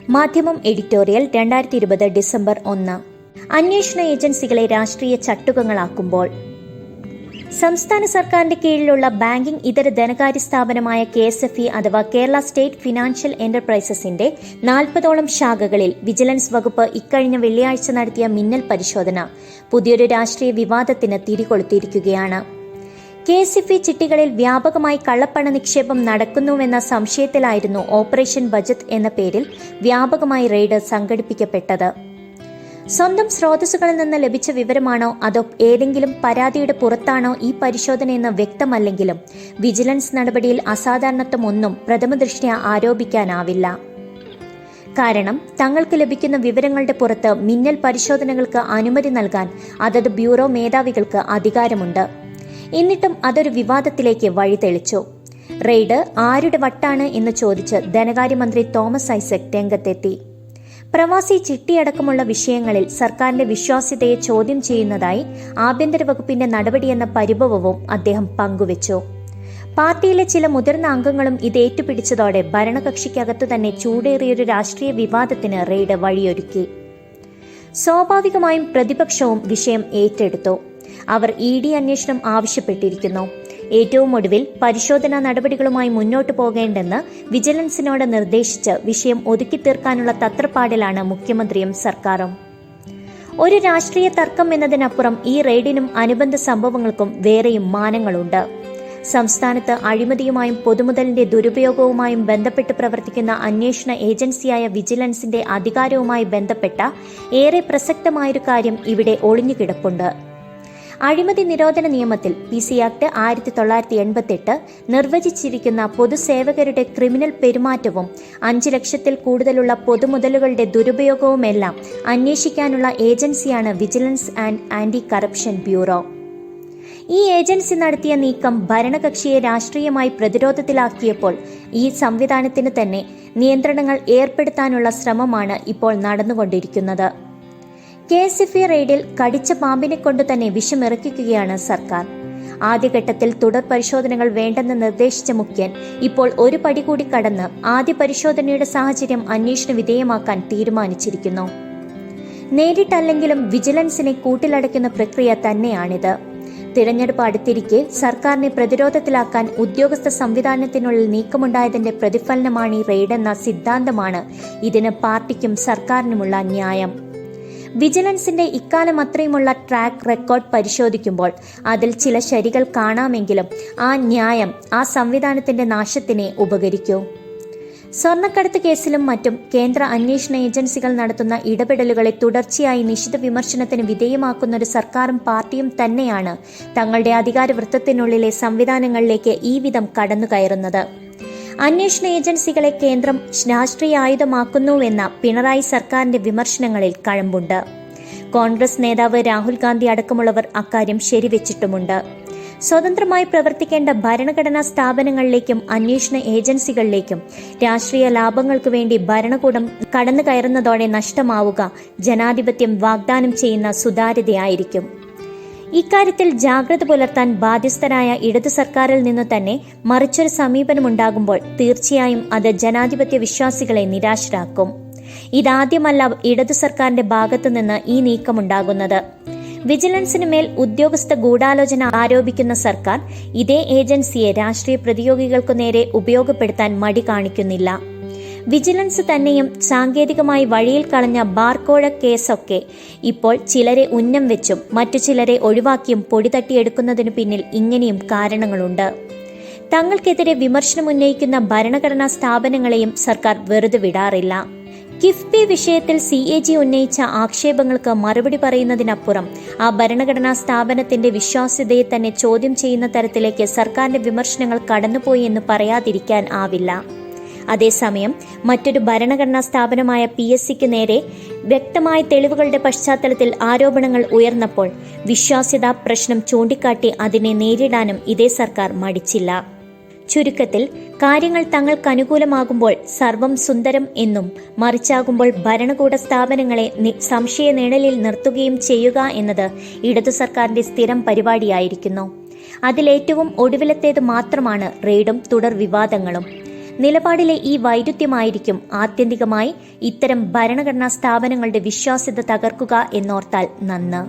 മാധ്യമം editorial 2020 December 1. അന്വേഷണ ഏജൻസികളെ രാഷ്ട്രീയ ചട്ടുകങ്ങളാക്കുമ്പോൾ സംസ്ഥാന സർക്കാരിന്റെ കീഴിലുള്ള ബാങ്കിംഗ് ഇതര ധനകാര്യ സ്ഥാപനമായ KSFE അഥവാ കേരള സ്റ്റേറ്റ് ഫിനാൻഷ്യൽ എന്റർപ്രൈസസിന്റെ 40ഓളം ശാഖകളിൽ വിജിലൻസ് വകുപ്പ് ഇക്കഴിഞ്ഞ വെള്ളിയാഴ്ച നടത്തിയ മിന്നൽ പരിശോധന പുതിയൊരു രാഷ്ട്രീയ വിവാദത്തിന് തിരികൊളുത്തിയിരിക്കുകയാണ്. KSFE ചിട്ടികളിൽ വ്യാപകമായി കള്ളപ്പണ നിക്ഷേപം നടക്കുന്നുവെന്ന സംശയത്തിലായിരുന്നു ഓപ്പറേഷൻ ബജറ്റ് എന്ന പേരിൽ വ്യാപകമായി റെയ്ഡ് സംഘടിപ്പിക്കപ്പെട്ടത്. സ്വന്തം സ്രോതസ്സുകളിൽ നിന്ന് ലഭിച്ച വിവരമാണോ അതോ ഏതെങ്കിലും പരാതിയുടെ പുറത്താണോ ഈ പരിശോധനയെന്ന് വ്യക്തമല്ലെങ്കിലും വിജിലൻസ് നടപടിയിൽ അസാധാരണത്വമൊന്നും പ്രഥമദൃഷ്ട്യാ ആരോപിക്കാനാവില്ല. കാരണം തങ്ങൾക്ക് ലഭിക്കുന്ന വിവരങ്ങളുടെ പുറത്ത് മിന്നൽ പരിശോധനകൾക്ക് അനുമതി നൽകാൻ അതത് ബ്യൂറോ മേധാവികൾക്ക് അധികാരമുണ്ട്. എന്നിട്ടും അതൊരു വിവാദത്തിലേക്ക് വഴിതെളിച്ചു. റെയ്ഡ് ആരുടെ വട്ടാണ് എന്ന് ചോദിച്ച് ധനകാര്യമന്ത്രി തോമസ് ഐസക് രംഗത്തെത്തി. പ്രവാസി ചിട്ടിയടക്കമുള്ള വിഷയങ്ങളിൽ സർക്കാരിന്റെ വിശ്വാസ്യതയെ ചോദ്യം ചെയ്യുന്നതായി ആഭ്യന്തര വകുപ്പിന്റെ നടപടിയെന്ന പരിഭവവും അദ്ദേഹം പങ്കുവച്ചു. പാർട്ടിയിലെ ചില മുതിർന്ന അംഗങ്ങളും ഇത് ഏറ്റുപിടിച്ചതോടെ ഭരണകക്ഷിക്കകത്തു തന്നെ ചൂടേറിയൊരു രാഷ്ട്രീയ വിവാദത്തിന് റെയ്ഡ് വഴിയൊരുക്കി. സ്വാഭാവികമായും പ്രതിപക്ഷവും വിഷയം ഏറ്റെടുത്തു. അവർ ED അന്വേഷണം ആവശ്യപ്പെട്ടിരിക്കുന്നു. ഏറ്റവും ഒടുവിൽ പരിശോധനാ നടപടികളുമായി മുന്നോട്ടു പോകേണ്ടെന്ന് വിജിലൻസിനോട് നിർദ്ദേശിച്ച് വിഷയം ഒതുക്കിത്തീർക്കാനുള്ള തത്രപ്പാടിലാണ് മുഖ്യമന്ത്രിയും സർക്കാരും. ഒരു രാഷ്ട്രീയ തർക്കം എന്നതിനപ്പുറം ഈ റെയ്ഡിനും അനുബന്ധ സംഭവങ്ങൾക്കും വേറെയും മാനങ്ങളുണ്ട്. സംസ്ഥാനത്ത് അഴിമതിയുമായും പൊതുമുതലിന്റെ ദുരുപയോഗവുമായും ബന്ധപ്പെട്ട് പ്രവർത്തിക്കുന്ന അന്വേഷണ ഏജൻസിയായ വിജിലൻസിന്റെ അധികാരവുമായി ബന്ധപ്പെട്ട ഏറെ പ്രസക്തമായൊരു കാര്യം ഇവിടെ ഒളിഞ്ഞുകിടപ്പുണ്ട്. അഴിമതി നിരോധന നിയമത്തിൽ PC ആക്ട് 1988 നിർവചിച്ചിരിക്കുന്ന പൊതുസേവകരുടെ ക്രിമിനൽ പെരുമാറ്റവും 5 ലക്ഷത്തിൽ കൂടുതലുള്ള പൊതുമുതലുകളുടെ ദുരുപയോഗവുമെല്ലാം അന്വേഷിക്കാനുള്ള ഏജൻസിയാണ് vigilance and anti corruption bureau. ഈ ഏജൻസി നടത്തിയ നീക്കം ഭരണകക്ഷിയെ രാഷ്ട്രീയമായി പ്രതിരോധത്തിലാക്കിയപ്പോൾ ഈ സംവിധാനത്തിന് തന്നെ നിയന്ത്രണങ്ങൾ ഏർപ്പെടുത്താനുള്ള ശ്രമമാണ് ഇപ്പോൾ നടന്നുകൊണ്ടിരിക്കുന്നത്. KSFE റെയ്ഡിൽ കടിച്ച പാമ്പിനെ കൊണ്ടു തന്നെ വിഷമിറക്കിക്കുകയാണ് സർക്കാർ. ആദ്യഘട്ടത്തിൽ തുടർ പരിശോധനകൾ വേണ്ടെന്ന് നിർദ്ദേശിച്ച മുഖ്യൻ ഇപ്പോൾ ഒരു പടി കൂടി കടന്ന് ആദ്യ പരിശോധനയുടെ സാഹചര്യം അന്വേഷണ വിധേയമാക്കാൻ തീരുമാനിച്ചിരിക്കുന്നു. നേരിട്ടല്ലെങ്കിലും വിജിലൻസിനെ കൂട്ടിലടയ്ക്കുന്ന പ്രക്രിയ തന്നെയാണിത്. തിരഞ്ഞെടുപ്പ് അടുത്തിരിക്കെ സർക്കാരിനെ പ്രതിരോധത്തിലാക്കാൻ ഉദ്യോഗസ്ഥ സംവിധാനത്തിനുള്ളിൽ നീക്കമുണ്ടായതിന്റെ പ്രതിഫലനമാണ് ഈ റെയ്ഡെന്ന സിദ്ധാന്തമാണ് ഇതിന് പാർട്ടിക്കും സർക്കാരിനുമുള്ള ന്യായം. വിജിലൻസിന്റെ ഇക്കാലം അത്രയുമുള്ള ട്രാക്ക് റെക്കോർഡ് പരിശോധിക്കുമ്പോൾ അതിൽ ചില ശരികൾ കാണാമെങ്കിലും ആ ന്യായം ആ സംവിധാനത്തിന്റെ നാശത്തിനെ ഉപകരിക്കൂ. സ്വർണ്ണക്കടത്ത് കേസിലും മറ്റും കേന്ദ്ര അന്വേഷണ ഏജൻസികൾ നടത്തുന്ന ഇടപെടലുകളെ തുടർച്ചയായി നിശിത വിമർശനത്തിന് വിധേയമാക്കുന്നൊരു സർക്കാരും പാർട്ടിയും തന്നെയാണ് തങ്ങളുടെ അധികാരവൃത്തത്തിനുള്ളിലെ സംവിധാനങ്ങളിലേക്ക് ഈ വിധം കടന്നുകയറുന്നത്. അന്വേഷണ ഏജൻസികളെ കേന്ദ്രം രാഷ്ട്രീയ ആയുധമാക്കുന്നുവെന്ന പിണറായി സർക്കാരിന്റെ വിമർശനങ്ങളിൽ കഴമ്പുണ്ട്. കോൺഗ്രസ് നേതാവ് രാഹുൽ ഗാന്ധി അടക്കമുള്ളവർ അക്കാര്യം ശരിവെച്ചിട്ടുമുണ്ട്. സ്വതന്ത്രമായി പ്രവർത്തിക്കേണ്ട ഭരണഘടനാ സ്ഥാപനങ്ങളിലേക്കും അന്വേഷണ ഏജൻസികളിലേക്കും രാഷ്ട്രീയ ലാഭങ്ങൾക്കു വേണ്ടി ഭരണകൂടം കടന്നു കയറുന്നതോടെ നഷ്ടമാവുക ജനാധിപത്യം വാഗ്ദാനം ചെയ്യുന്ന സുതാര്യതയായിരിക്കും. ഇക്കാര്യത്തിൽ ജാഗ്രത പുലർത്താൻ ബാധ്യസ്ഥരായ ഇടതു സർക്കാരിൽ നിന്നു തന്നെ മറിച്ചൊരു സമീപനമുണ്ടാകുമ്പോൾ തീർച്ചയായും അത് ജനാധിപത്യ വിശ്വാസികളെ നിരാശരാക്കും. ഇതാദ്യമല്ല ഇടതു സർക്കാരിന്റെ ഭാഗത്തുനിന്ന് ഈ നീക്കമുണ്ടാകുന്നത്. വിജിലൻസിന് മേൽ ഉദ്യോഗസ്ഥ ഗൂഢാലോചന ആരോപിക്കുന്ന സർക്കാർ ഇതേ ഏജൻസിയെ രാഷ്ട്രീയ പ്രതിയോഗികൾക്കു നേരെ ഉപയോഗപ്പെടുത്താൻ മടി കാണിക്കുന്നില്ല. വിജിലൻസ് തന്നെയും സാങ്കേതികമായി വഴിയിൽ കളഞ്ഞ ബാർകോഴ കേസൊക്കെ ഇപ്പോൾ ചിലരെ ഉന്നം വെച്ചും മറ്റു ചിലരെ ഒഴിവാക്കിയും പൊടി തട്ടിയെടുക്കുന്നതിനു പിന്നിൽ ഇങ്ങനെയും കാരണങ്ങളുണ്ട്. തങ്ങൾക്കെതിരെ വിമർശനമുന്നയിക്കുന്ന ഭരണഘടനാ സ്ഥാപനങ്ങളെയും സർക്കാർ വെറുതെ വിടാറില്ല. കിഫ്ബി വിഷയത്തിൽ CAG ഉന്നയിച്ച ആക്ഷേപങ്ങൾക്ക് മറുപടി പറയുന്നതിനപ്പുറം ആ ഭരണഘടനാ സ്ഥാപനത്തിന്റെ വിശ്വാസ്യതയെ തന്നെ ചോദ്യം ചെയ്യുന്ന തരത്തിലേക്ക് സർക്കാരിന്റെ വിമർശനങ്ങൾ കടന്നുപോയി എന്ന് പറയാതിരിക്കാൻ ആവില്ല. അതേസമയം മറ്റൊരു ഭരണഘടനാ സ്ഥാപനമായ PSCക്ക് നേരെ വ്യക്തമായ തെളിവുകളുടെ പശ്ചാത്തലത്തിൽ ആരോപണങ്ങൾ ഉയർന്നപ്പോൾ വിശ്വാസ്യതാ പ്രശ്നം ചൂണ്ടിക്കാട്ടി അതിനെ നേരിടാനും ഇതേ സർക്കാർ മടിച്ചില്ല. ചുരുക്കത്തിൽ കാര്യങ്ങൾ തങ്ങൾക്ക് അനുകൂലമാകുമ്പോൾ സർവം സുന്ദരം എന്നും മറിച്ചാകുമ്പോൾ ഭരണകൂട സ്ഥാപനങ്ങളെ സംശയ നിഴലിൽ നിർത്തുകയും ചെയ്യുക എന്നത് ഇടതു സർക്കാരിന്റെ സ്ഥിരം പരിപാടിയായിരിക്കുന്നു. അതിലേറ്റവും ഒടുവിലത്തേത് മാത്രമാണ് റെയ്ഡും തുടർ വിവാദങ്ങളും. നിലപാടിലെ ഈ വൈരുദ്ധ്യമായിരിക്കും ആത്യന്തികമായി ഇത്തരം ഭരണഘടനാ സ്ഥാപനങ്ങളുടെ വിശ്വാസ്യത തകർക്കുക എന്നോർത്താൽ നന്ന്.